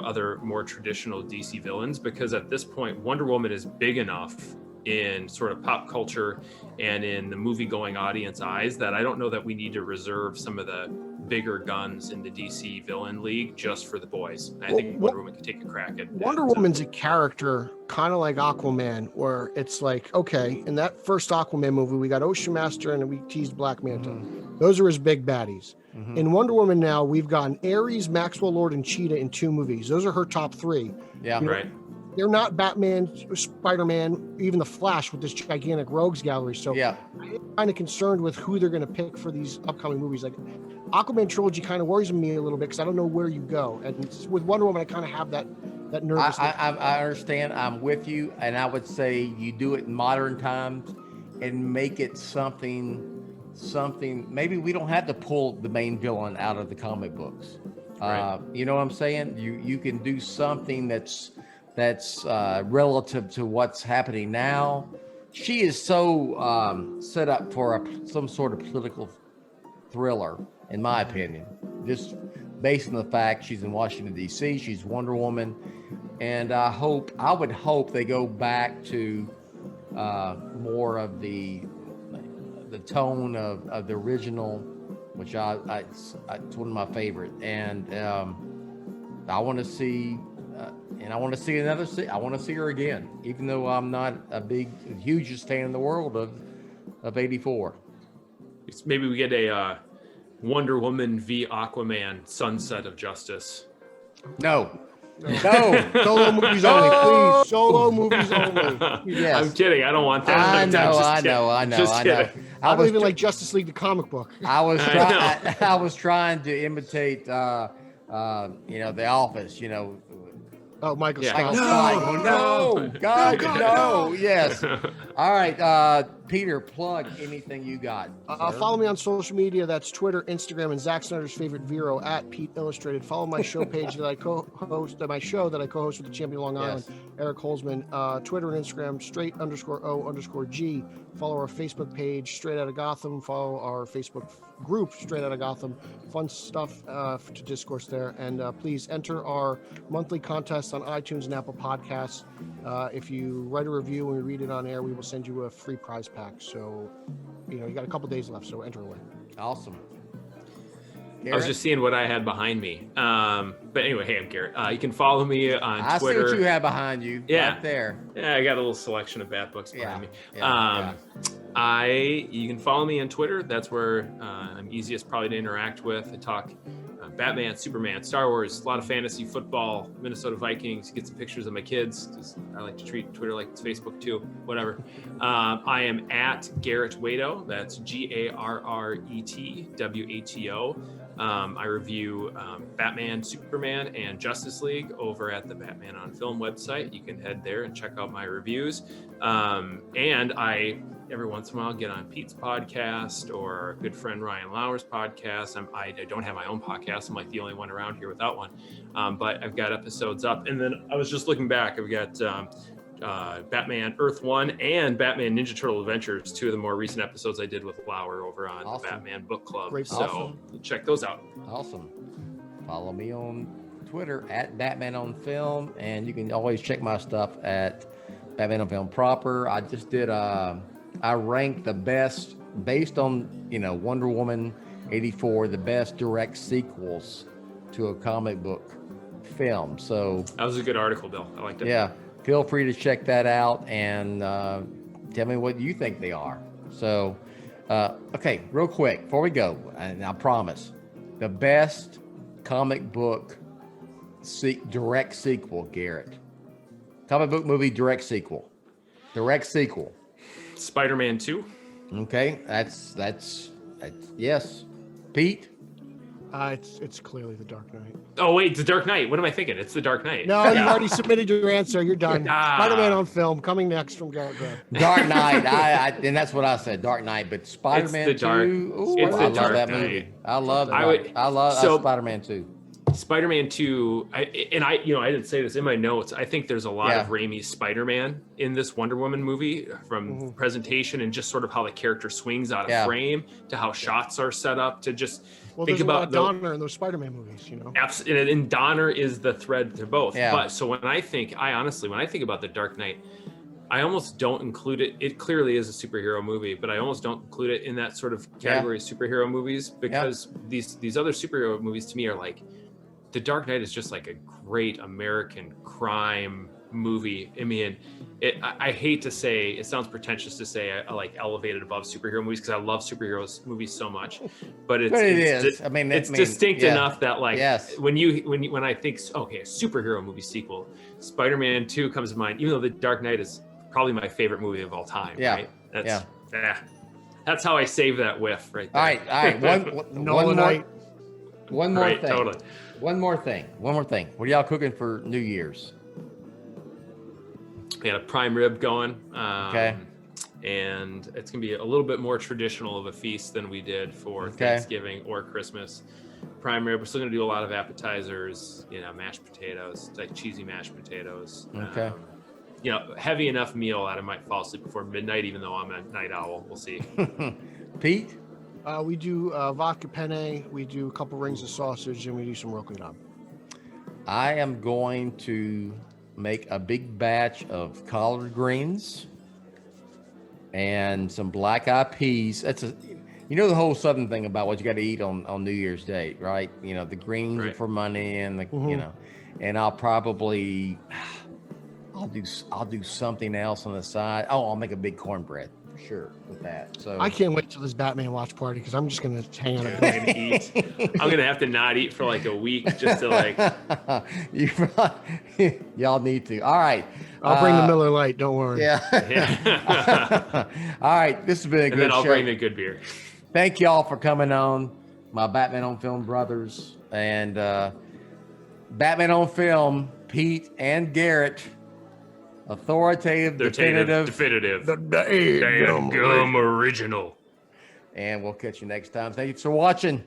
other more traditional DC villains, because at this point Wonder Woman is big enough in sort of pop culture and in the movie going audience eyes that I don't know that we need to reserve some of the bigger guns in the DC villain league just for the boys. I think Wonder Woman could take a crack at Wonder Woman's a character kind of like Aquaman, where it's like, okay, in that first Aquaman movie, we got Ocean Master and we teased Black Manta. Mm-hmm. Those are his big baddies. Mm-hmm. In Wonder Woman now, we've gotten Ares, Maxwell Lord, and Cheetah in 2 movies. Those are her top 3. Yeah, right. They're not Batman, Spider-Man, even the Flash with this gigantic rogues gallery. So I'm kind of concerned with who they're going to pick for these upcoming movies. Like Aquaman trilogy kind of worries me a little bit because I don't know where you go. And with Wonder Woman, I kind of have that nervousness. I understand. I'm with you. And I would say you do it in modern times and make it something. Maybe we don't have to pull the main villain out of the comic books. Right. You know what I'm saying? You can do something that's relative to what's happening now. She is so set up for some sort of political thriller, in my opinion. Just based on the fact she's in Washington D.C., she's Wonder Woman, and I would hope they go back to more of the tone of the original, which it's one of my favorite, and I want to see. And I want to see I want to see her again, even though I'm not hugest fan in the world of '84. Maybe we get a Wonder Woman v Aquaman Sunset of Justice. No. Solo movies only, please. Solo movies only. Yes. I'm kidding. I don't want that. I know. Just kidding. I don't even like Justice League, the comic book. I was trying to imitate, The Office. Oh, Michael Yeah. Scott. No, God, no. Yes. All right, Peter, plug anything you got. Follow me on social media. That's Twitter, Instagram, and Zack Snyder's favorite Vero at Pete Illustrated. Follow my show page that I co-host, my show that I co-host with the champion of Long Island, Eric Holzman. Twitter and Instagram, straight_O_G. Follow our Facebook page, Straight Outta Gotham. Follow our Facebook group, Straight Outta Gotham. Fun stuff to discourse there. And please enter our monthly contest on iTunes and Apple Podcasts. If you write a review and we read it on air, we will send you a free prize pack. So, you got a couple days left, so enter away. Awesome. Garret? I was just seeing what I had behind me. But anyway, hey, I'm Garret. You can follow me on Twitter. I see what you have behind you. Yeah. Right there. Yeah, I got a little selection of bat books behind me. Yeah. You can follow me on Twitter. That's where I'm easiest probably to interact with. I talk Batman, Superman, Star Wars, a lot of fantasy, football, Minnesota Vikings, get some pictures of my kids. I like to treat Twitter like it's Facebook too, whatever. I am at Garret Wato. That's GarretWato. I review Batman, Superman, and Justice League over at the Batman on Film website. You can head there and check out my reviews. And I, every once in a while, get on Pete's podcast or our good friend Ryan Lauer's podcast. I don't have my own podcast. I'm like the only one around here without one. But I've got episodes up. And then I was just looking back. I've got Batman Earth 1 and Batman Ninja Turtle Adventures, two of the more recent episodes I did with Lauer over on the Batman Book Club. Great. So check those out. Awesome. Follow me on Twitter at Batman on Film, and you can always check my stuff at Batman on Film proper. I just did I ranked the best based on Wonder Woman 84, the best direct sequels to a comic book film. So that was a good article, Bill. I liked it. Yeah. Feel free to check that out and tell me what you think they are. So, okay, real quick before we go, and I promise, the best comic book direct sequel, Garret. Comic book movie direct sequel. Spider-Man 2. Okay, that's yes. Pete? It's clearly The Dark Knight. Oh wait, The Dark Knight. What am I thinking? It's The Dark Knight. No, you've already submitted your answer. You're done. Spider-Man on Film coming next from Garret. Dark Knight. And that's what I said. Dark Knight, but Spider-Man 2. I love that movie. I love Spider-Man 2. Spider-Man 2. I didn't say this in my notes. I think there's a lot of Ramey's Spider-Man in this Wonder Woman movie, from presentation and just sort of how the character swings out of frame to how shots are set up to just. Think about Donner in those Spider-Man movies, Absolutely, and Donner is the thread to both. Yeah. But so when I think about The Dark Knight, I almost don't include it. It clearly is a superhero movie, but I almost don't include it in that sort of category of superhero movies, because these other superhero movies to me are like, The Dark Knight is just like a great American crime movie. I mean, I hate to say, it sounds pretentious to say I like elevated above superhero movies, because I love superheroes movies so much, but it's distinct enough that when I think a superhero movie sequel, Spider-Man 2 comes to mind, even though The Dark Knight is probably my favorite movie of all time. Right? That's how I save that whiff right there. All right. One more thing. Totally. One more thing. What are y'all cooking for New Year's? We had a prime rib going. Okay. And it's going to be a little bit more traditional of a feast than we did for Thanksgiving or Christmas. prime rib. We're still gonna do a lot of appetizers, you know, mashed potatoes, like cheesy mashed potatoes. Okay. You know, heavy enough meal that I might fall asleep before midnight, even though I'm a night owl. We'll see. Pete? We do vodka penne. We do a couple rings of sausage, and we do some roquefort lamb. I am going to make a big batch of collard greens and some black-eyed peas. You know the whole Southern thing about what you got to eat on New Year's Day, right? You know, the greens are for money, and you know, and I'll do something else on the side. Oh, I'll make a big cornbread for sure with that. So I can't wait till this Batman watch party because I'm just gonna hang out. I'm gonna eat. I'm gonna have to not eat for like a week just to like. Y'all need to. All right. I'll bring the Miller Lite. Don't worry. Yeah. All right. This has been a good show. And then I'll bring the good beer. Thank y'all for coming on, my Batman on Film brothers, and Batman on Film, Pete and Garret. Authoritative, definitive. The Gum original. And we'll catch you next time. Thank you for watching.